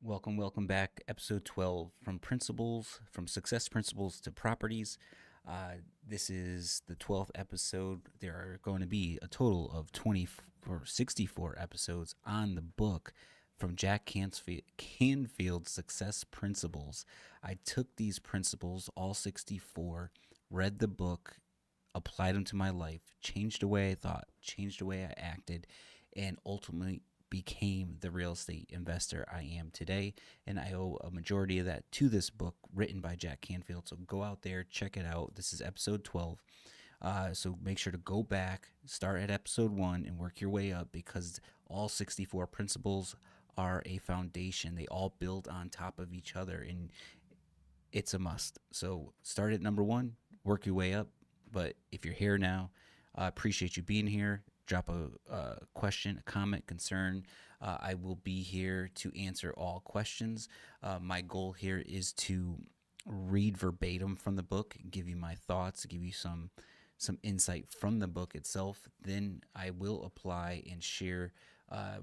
Welcome back. Episode 12 from success principles to properties. This is the 12th episode. There are going to be a total of 64 episodes on the book from Jack Canfield's Success Principles. I took these principles, all 64, read the book, applied them to my life, changed the way I thought, changed the way I acted, and ultimately became the real estate investor I am today. And I owe a majority of that to this book written by Jack Canfield. So go out there, check it out. This is episode 12. So make sure to go back, start at episode 1, and work your way up because all 64 principles are a foundation. They all build on top of each other, and it's a must. So start at number 1, work your way up. But if you're here now, I appreciate you being here. Drop a question, a comment, concern. I will be here to answer all questions. My goal here is to read verbatim from the book, give you my thoughts, give you some insight from the book itself. Then I will apply and share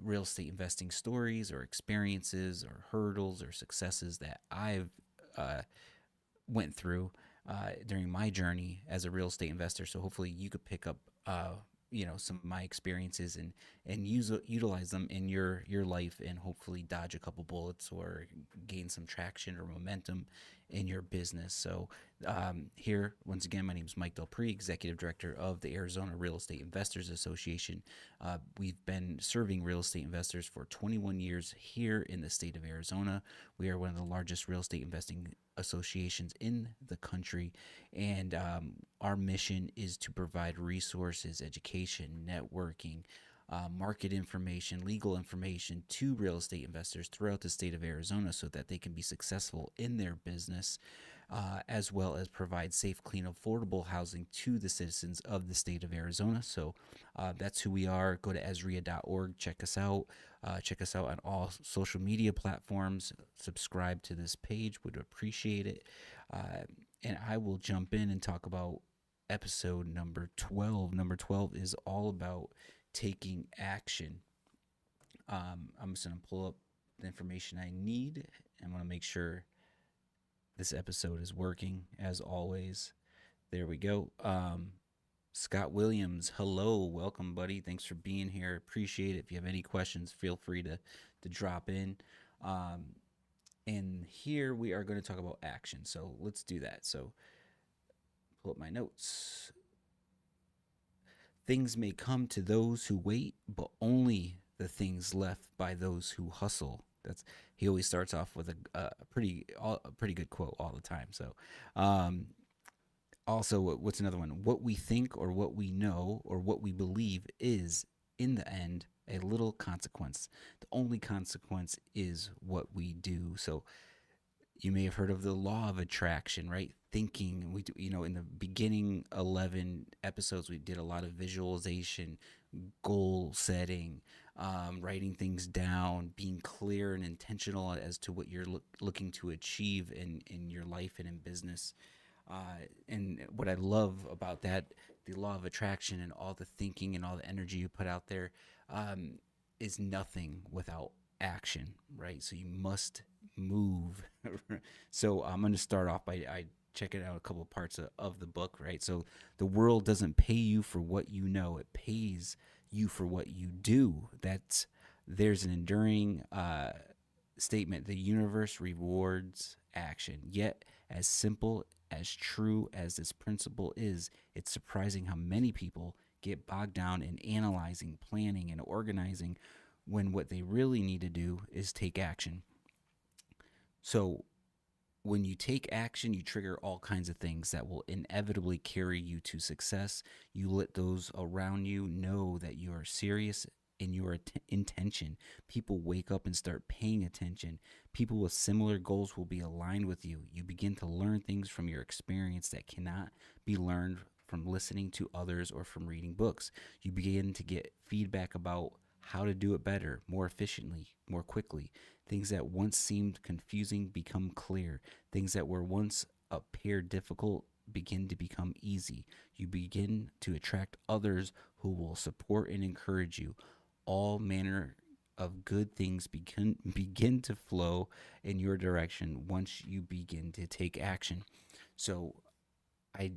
real estate investing stories or experiences or hurdles or successes that I've went through during my journey as a real estate investor. So hopefully you could pick up some of my experiences and utilize them in your life, and hopefully dodge a couple bullets or gain some traction or momentum in your business. So here, once again, my name is Mike DelPrete, Executive Director of the Arizona Real Estate Investors Association. We've been serving real estate investors for 21 years here in the state of Arizona. We are one of the largest real estate investing associations in the country, and our mission is to provide resources, education, networking, market information, legal information to real estate investors throughout the state of Arizona so that they can be successful in their business, as well as provide safe, clean, affordable housing to the citizens of the state of Arizona. So that's who we are. Go to AZREIA.org, check us out. Check us out on all social media platforms. Subscribe to this page, would appreciate it. And I will jump in and talk about episode number 12. Number 12 is all about taking action. I'm just going to pull up the information I need. I want to make sure this episode is working as always. There we go. Scott Williams, hello, welcome, buddy. Thanks for being here. Appreciate it. If you have any questions, feel free to drop in. And here we are going to talk about action. So let's do that. So pull up my notes. Things may come to those who wait, but only the things left by those who hustle. He always starts off with a pretty good quote all the time. So also, what's another one? What we think or what we know or what we believe is, in the end, a little consequence. The only consequence is what we do. So you may have heard of the law of attraction, right? Thinking, we do, in the beginning 11 episodes, we did a lot of visualization, goal setting, writing things down, being clear and intentional as to what you're looking to achieve in your life and in business. And what I love about that, the law of attraction and all the thinking and all the energy you put out there, is nothing without action, right? So you must move. So I'm going to start off by checking out a couple of parts of the book, right? So the world doesn't pay you for what you know, it pays you for what you do. There's an enduring statement: the universe rewards action. Yet, as simple as true as this principle is, it's surprising how many people get bogged down in analyzing, planning, and organizing when what they really need to do is take action. So when you take action, you trigger all kinds of things that will inevitably carry you to success. You let those around you know that you are serious in your intention. People wake up and start paying attention. People with similar goals will be aligned with you. You begin to learn things from your experience that cannot be learned from listening to others or from reading books. You begin to get feedback about how to do it better, more efficiently, more quickly. Things that once seemed confusing become clear. Things that were once appeared difficult begin to become easy. You begin to attract others who will support and encourage you. All manner of good things begin to flow in your direction once you begin to take action. So I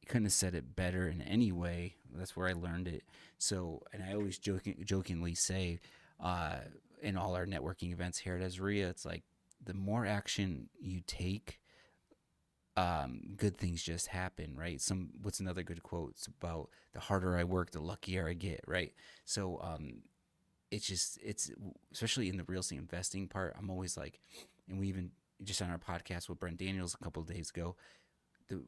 couldn't have said it better in any way. That's where I learned it. So, and I always jokingly say, uh, in all our networking events here at AZREIA, it's like the more action you take, good things just happen, right? What's another good quote? It's about the harder I work, the luckier I get, right? So, it's especially in the real estate investing part. I'm always like, and we even just on our podcast with Brent Daniels a couple of days ago, the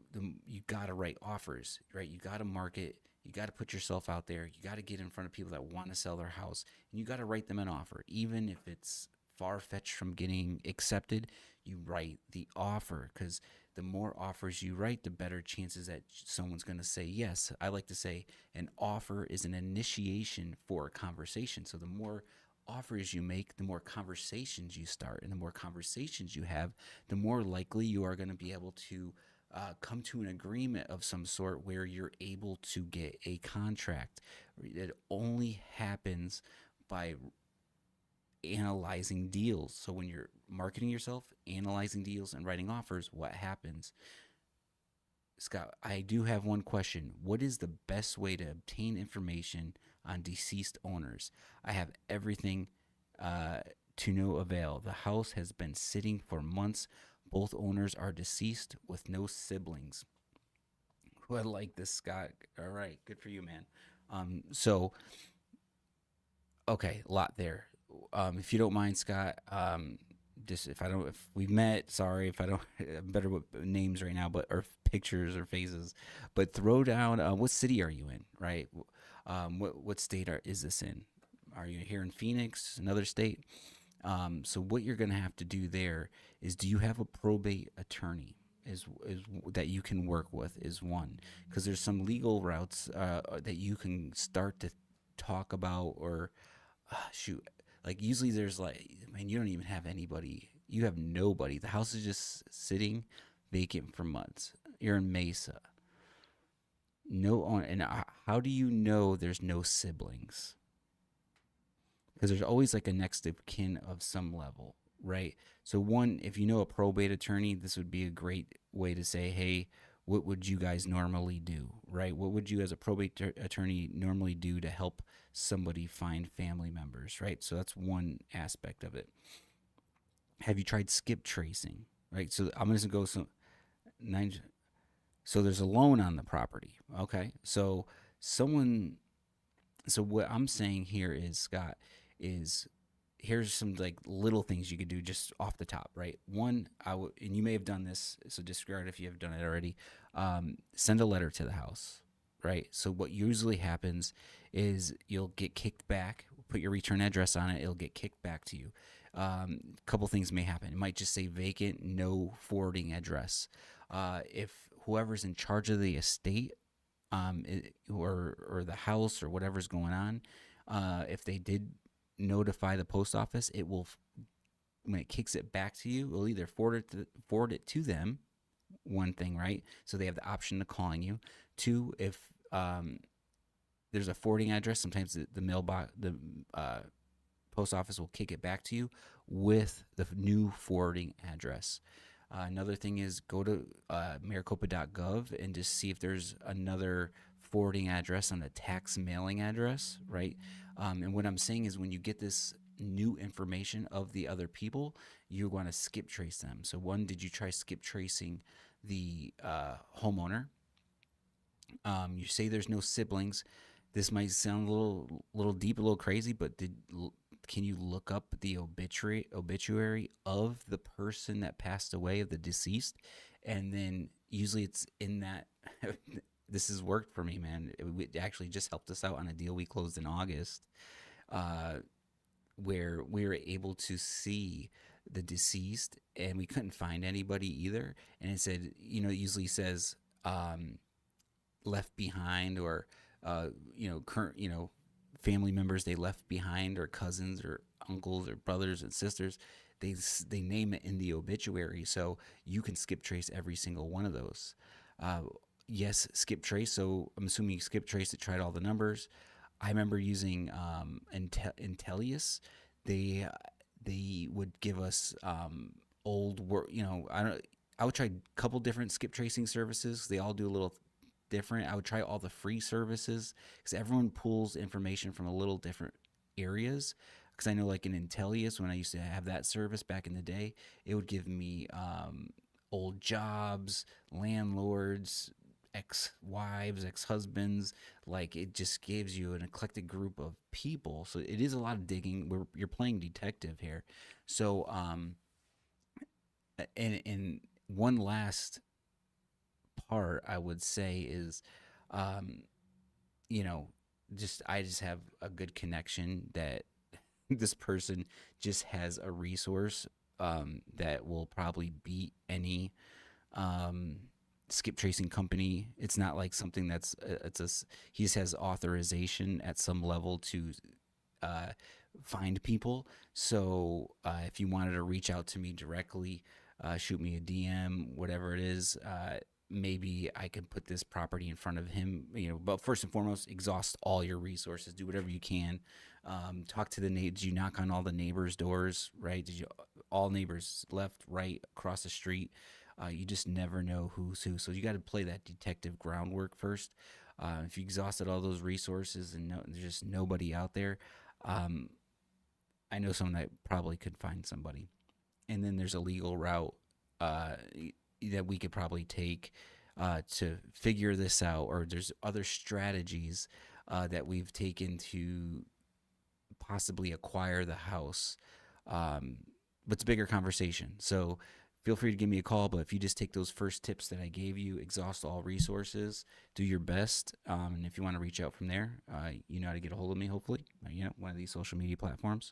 you got to write offers, right? You got to market, you got to put yourself out there, you got to get in front of people that want to sell their house, and you got to write them an offer, even if it's far fetched from getting accepted. You write the offer, because the more offers you write, the better chances that someone's going to say yes. I like to say an offer is an initiation for a conversation. So the more offers you make, the more conversations you start, and the more conversations you have, the more likely you are going to be able to come to an agreement of some sort where you're able to get a contract. It only happens by analyzing deals. So when you're marketing yourself, analyzing deals, and writing offers, what happens? Scott, I do have one question. What is the best way to obtain information on deceased owners? I have everything to no avail. The house has been sitting for months. Both owners are deceased with no siblings. I like this, Scott. All right, good for you, man. So okay, a lot there. If you don't mind, Scott, just if we've met, sorry if I don't, I'm better with names right now, but or pictures or faces, but throw down. What city are you in? Right. What state is this in? Are you here in Phoenix, another state? So what you're going to have to do there is, do you have a probate attorney? Is that you can work with is one, because there's some legal routes that you can start to talk about, or shoot, like usually there's like, man, you don't even have anybody. You have nobody. The house is just sitting vacant for months. You're in Mesa. No on, and how do you know there's no siblings? Because there's always like a next of kin of some level, right? So one, if you know a probate attorney, this would be a great way to say, hey, what would you guys normally do, right? What would you as a probate attorney normally do to help somebody find family members, right? So that's one aspect of it. Have you tried skip tracing, right? So I'm going to go some nine. So there's a loan on the property. Okay. So someone, so what I'm saying here is, Scott, is here's some like little things you could do just off the top, right? One, and you may have done this, so disregard if you have done it already. Send a letter to the house, right? So what usually happens is you'll get kicked back. Put your return address on it; it'll get kicked back to you. A couple things may happen. It might just say vacant, no forwarding address. If whoever's in charge of the estate, or the house or whatever's going on, if they did notify the post office, it will, when it kicks it back to you, it'll either forward it to them. One thing, right? So they have the option of calling you. Two, if there's a forwarding address, sometimes the mailbox, the post office will kick it back to you with the new forwarding address. Another thing is go to maricopa.gov and just see if there's another forwarding address on a tax mailing address, right? And what I'm saying is, when you get this new information of the other people, you want to skip trace them. So one, did you try skip tracing the homeowner? You say there's no siblings. This might sound a little deep, a little crazy, but can you look up the obituary of the person that passed away, of the deceased? And then usually it's in that. This has worked for me, man. It actually just helped us out on a deal we closed in August, uh, where we were able to see the deceased, and we couldn't find anybody either. And it said, it usually says left behind, or current, family members they left behind, or cousins or uncles or brothers and sisters. They name it in the obituary, so you can skip trace every single one of those. Yes, skip trace. So I'm assuming you skip trace it, tried all the numbers. I remember using Intellius. they they would give us old work. I don't. I would try a couple different skip tracing services. They all do a little different. I would try all the free services because everyone pulls information from a little different areas. Because I know, like in Intellius, when I used to have that service back in the day, it would give me old jobs, landlords, ex-wives, ex-husbands. Like it just gives you an eclectic group of people. So it is a lot of digging. You're playing detective here. So and one last part I would say is, um, you know, just I just have a good connection that this person just has a resource that will probably beat any um, skip tracing company. It's not like something that's it's a he just has authorization at some level to uh, find people. So if you wanted to reach out to me directly, shoot me a DM, whatever it is. Maybe I can put this property in front of him. But first and foremost, exhaust all your resources. Do whatever you can. Talk to the neighbors. Did you knock on all the neighbors' doors? Right? Did you all neighbors left, right, across the street? You just never know who's who. So you got to play that detective groundwork first. If you exhausted all those resources and there's just nobody out there, um, I know someone that probably could find somebody. And then there's a legal route uh, that we could probably take to figure this out, or there's other strategies that we've taken to possibly acquire the house. Um, but it's a bigger conversation. So feel free to give me a call. But if you just take those first tips that I gave you, exhaust all resources, do your best. And if you want to reach out from there, you know how to get a hold of me, hopefully, one of these social media platforms.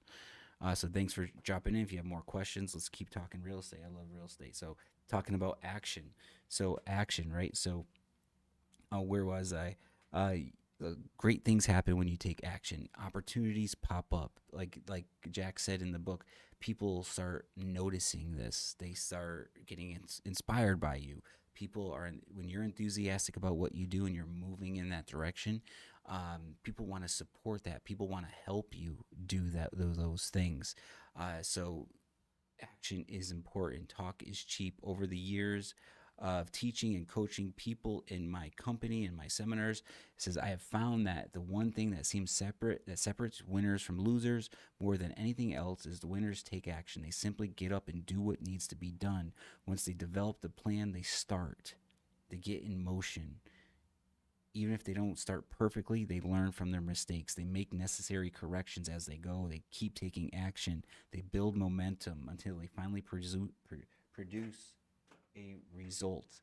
So thanks for dropping in. If you have more questions, let's keep talking real estate. I love real estate. So talking about action. So action, right? So where was I? Great things happen when you take action. Opportunities pop up. Like Jack said in the book, people start noticing this. They start getting inspired by you. People are when you're enthusiastic about what you do and you're moving in that direction. People want to support that. People want to help you do those things. So action is important. Talk is cheap. Over the years of teaching and coaching people in my company and my seminars, it says I have found that the one thing that separates winners from losers more than anything else is the winners take action. They simply get up and do what needs to be done. Once they develop the plan, they start. They get in motion. Even if they don't start perfectly, they learn from their mistakes. They make necessary corrections as they go. They keep taking action. They build momentum until they finally produce a result.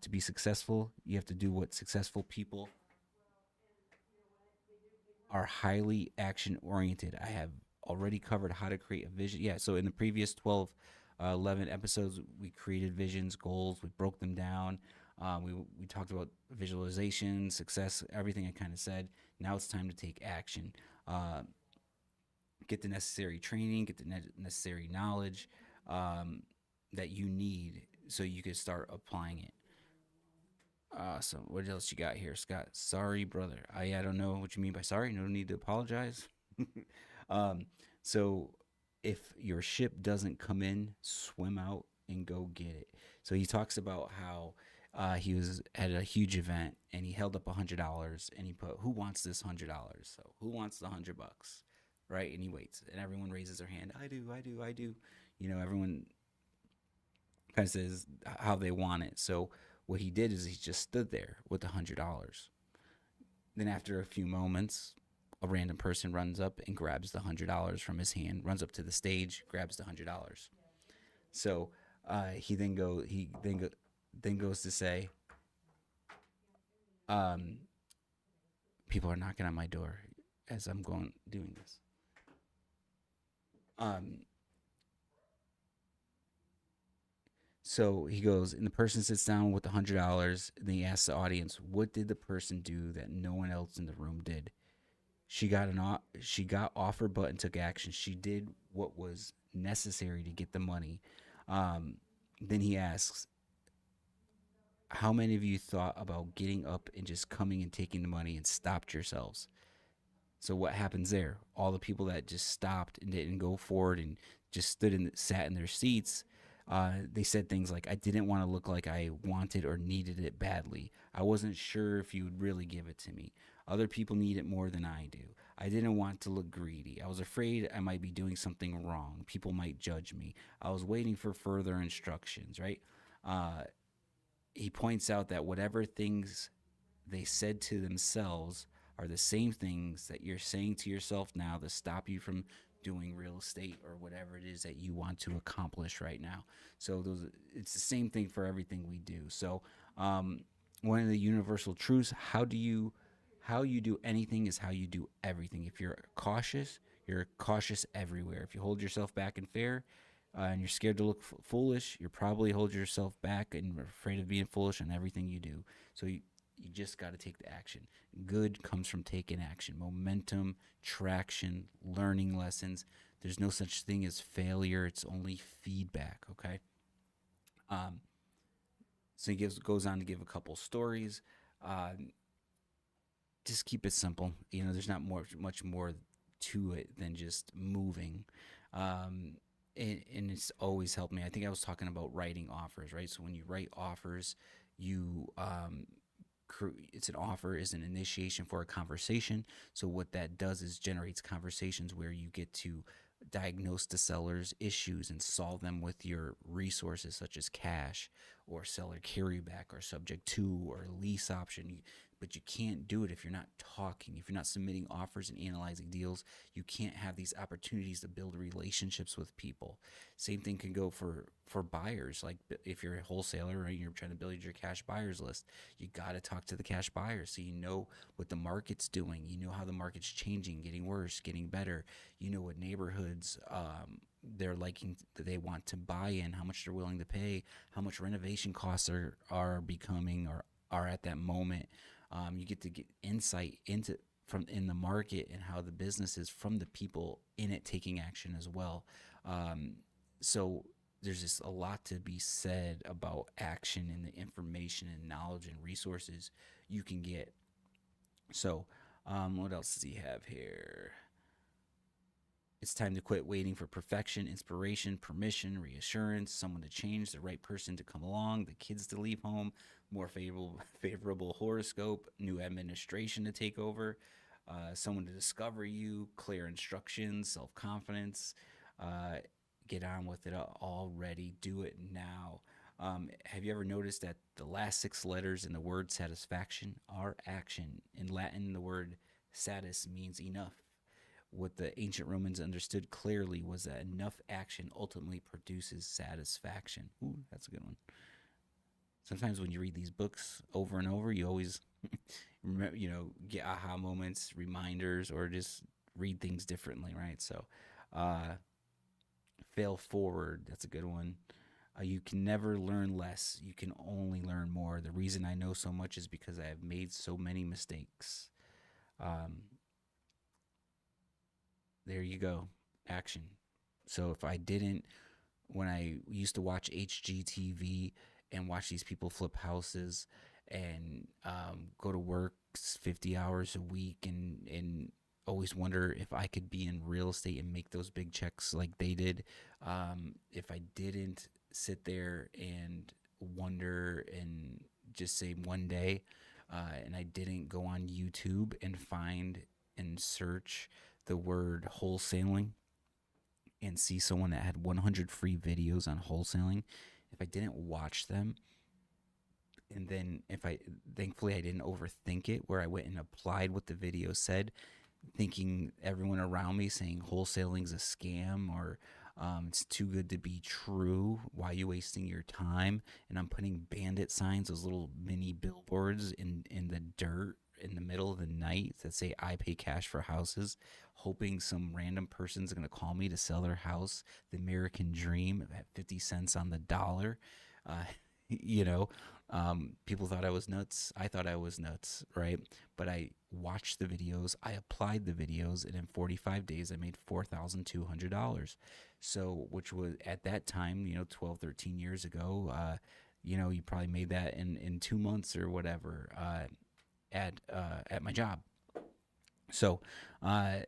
To be successful, you have to do what successful people are: highly action oriented. I have already covered how to create a vision. Yeah, so in the previous 12, 11 episodes, we created visions, goals, we broke them down. We talked about visualization, success, everything I kind of said. Now it's time to take action. Uh, get the necessary training, get the necessary knowledge um, that you need so you can start applying it. So what else you got here, Scott? Sorry, brother. I don't know what you mean by sorry. No need to apologize. um, so if your ship doesn't come in, swim out and go get it. So he talks about how he was at a huge event and he held up $100 and he put, "Who wants this $100?" So who wants the $100, right? And he waits and everyone raises their hand. I do, I do, I do. Everyone kind of says how they want it. So what he did is he just stood there with $100. Then after a few moments, a random person runs up and grabs the $100 from his hand, runs up to the stage, grabs the $100. So he then goes to say, um, people are knocking on my door as I'm going doing this. Um, so he goes, and the person sits down with the $100. And then he asks the audience, "What did the person do that no one else in the room did?" She got off her butt and took action. She did what was necessary to get the money. Um, then he asks, "How many of you thought about getting up and just coming and taking the money and stopped yourselves?" So what happens there? All the people that just stopped and didn't go forward and just sat in their seats, they said things like, "I didn't want to look like I wanted or needed it badly. I wasn't sure if you would really give it to me. Other people need it more than I do. I didn't want to look greedy. I was afraid I might be doing something wrong. People might judge me. I was waiting for further instructions." Right? Uh, he points out that whatever things they said to themselves are the same things that you're saying to yourself now to stop you from doing real estate or whatever it is that you want to accomplish right now. So those, it's the same thing for everything we do. So one of the universal truths, how you do anything is how you do everything. If you're cautious everywhere. If you hold yourself back in fear, and you're scared to look foolish, you're probably hold yourself back and afraid of being foolish on everything you do. So you just got to take the action. Good comes from taking action. Momentum, traction, learning lessons. There's no such thing as failure. It's only feedback. Okay. Um, so goes on to give a couple stories. Uh, just keep it simple. You know, there's not much more to it than just moving. Um, and it's always helped me. I think I was talking about writing offers, right? So when you write offers, you it's an offer is an initiation for a conversation. So what that does is generates conversations where you get to diagnose the seller's issues and solve them with your resources such as cash or seller carryback or subject to or lease option. But you can't do it if you're not talking, if you're not submitting offers and analyzing deals. You can't have these opportunities to build relationships with people. Same thing can go for buyers. Like if you're a wholesaler and you're trying to build your cash buyers list, you got to talk to the cash buyers so you know what the market's doing. You know how the market's changing, getting worse, getting better. You know what neighborhoods they're liking, that they want to buy in, how much they're willing to pay, how much renovation costs are becoming or are at that moment. You get to get insight into from in the market and how the business is from the people in it taking action as well. Um, so there's just a lot to be said about action and the information and knowledge and resources you can get. So, what else does he have here? It's time to quit waiting for perfection, inspiration, permission, reassurance, someone to change, the right person to come along, the kids to leave home, more favorable horoscope, new administration to take over, someone to discover you, clear instructions, self confidence. Uh, get on with it already. Do it now. Have you ever noticed that the last six letters in the word satisfaction are action? In Latin, the word satis means enough. What the ancient Romans understood clearly was that enough action ultimately produces satisfaction. Ooh, that's a good one. Sometimes when you read these books over and over, you always, get aha moments, reminders, or just read things differently, right? So, uh, fail forward. That's a good one. You can never learn less. You can only learn more. The reason I know so much is because I have made so many mistakes. Um, there you go. Action. So if I didn't, when I used to watch HGTV and watch these people flip houses and go to work 50 hours a week and always wonder if I could be in real estate and make those big checks like they did. If I didn't sit there and wonder and just say one day, and I didn't go on YouTube and find and search the word wholesaling and see someone that had 100 free videos on wholesaling, if I didn't watch them, and then if I, thankfully, I didn't overthink it, where I went and applied what the video said, thinking everyone around me saying wholesaling's a scam or it's too good to be true. Why are you wasting your time? And I'm putting bandit signs, those little mini billboards in the dirt in the middle of the night that say I pay cash for houses, hoping some random person's going to call me to sell their house, the American dream at 50 cents on the dollar. Uh, you know, people thought I was nuts. I thought I was nuts, right? But I watched the videos, I applied the videos, and in 45 days, I made $4,200. So, which was at that time, 12, 13 years ago, you probably made that in 2 months or whatever at my job. So, uh,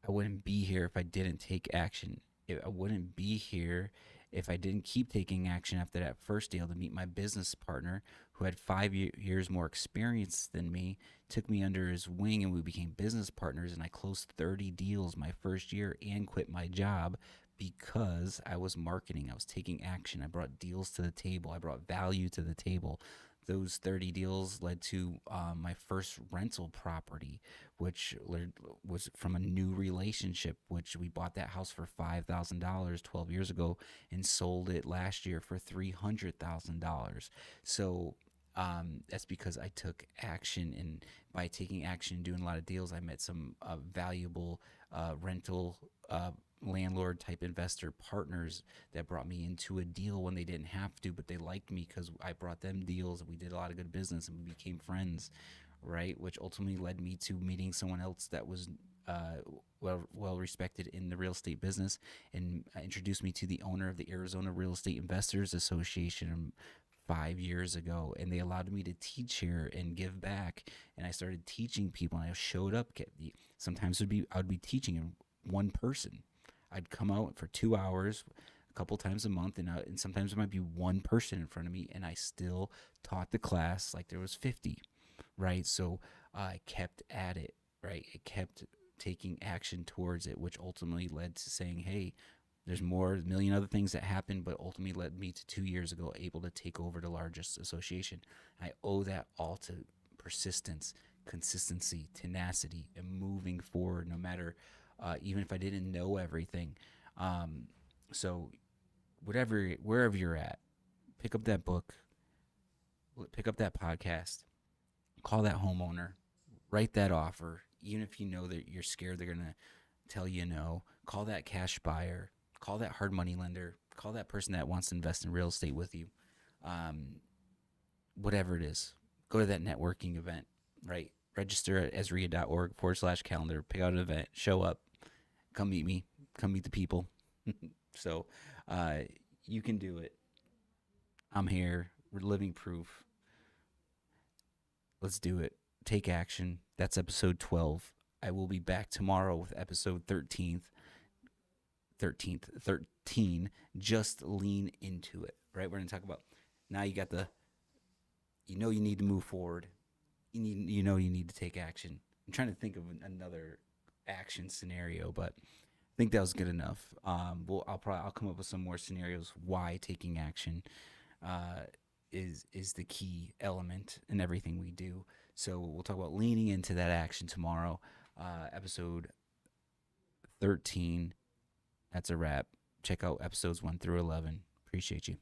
I wouldn't be here if I didn't take action. I wouldn't be here if I didn't keep taking action after that first deal to meet my business partner who had 5 years more experience than me, took me under his wing, and we became business partners. And I closed 30 deals my first year and quit my job because I was marketing. I was taking action. I brought deals to the table. I brought value to the table. Those 30 deals led to my first rental property, which was from a new relationship, which we bought that house for $5,000 12 years ago and sold it last year for $300,000. So that's because I took action. And by taking action and doing a lot of deals, I met some valuable rental landlord type investor partners that brought me into a deal when they didn't have to, but they liked me because I brought them deals and we did a lot of good business and we became friends, right? Which ultimately led me to meeting someone else that was well respected in the real estate business, and introduced me to the owner of the Arizona Real Estate Investors Association 5 years ago, and they allowed me to teach here and give back. And I started teaching people, and I showed up. Sometimes I would be teaching one person. I'd come out for 2 hours a couple times a month, and sometimes it might be one person in front of me, and I still taught the class like there was 50, right? So I kept at it, right? It kept taking action towards it, which ultimately led to saying, hey, there's more, a million other things that happened, but ultimately led me to 2 years ago able to take over the largest association. I owe that all to persistence, consistency, tenacity, and moving forward, no matter, even if I didn't know everything. Um, so, wherever you're at, pick up that book, pick up that podcast, call that homeowner, write that offer, even if you know that you're scared they're gonna tell you no. Call that cash buyer, call that hard money lender, call that person that wants to invest in real estate with you. Um, Whatever it is, go to that networking event, right? Register at AZREIA.org/calendar, pick out an event, show up, come meet me, come meet the people. So uh, you can do it. I'm here. We're living proof. Let's do it. Take action. That's episode 12. I will be back tomorrow with episode 13. Just lean into it, right? We're going to talk about now you got you need to move forward. You need to take action. I'm trying to think of another action scenario, but I think that was good enough. I'll come up with some more scenarios why taking action uh, is the key element in everything we do. So we'll talk about leaning into that action tomorrow. Episode 13. That's a wrap. Check out episodes 1 through 11. Appreciate you.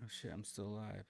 Oh shit, I'm still alive.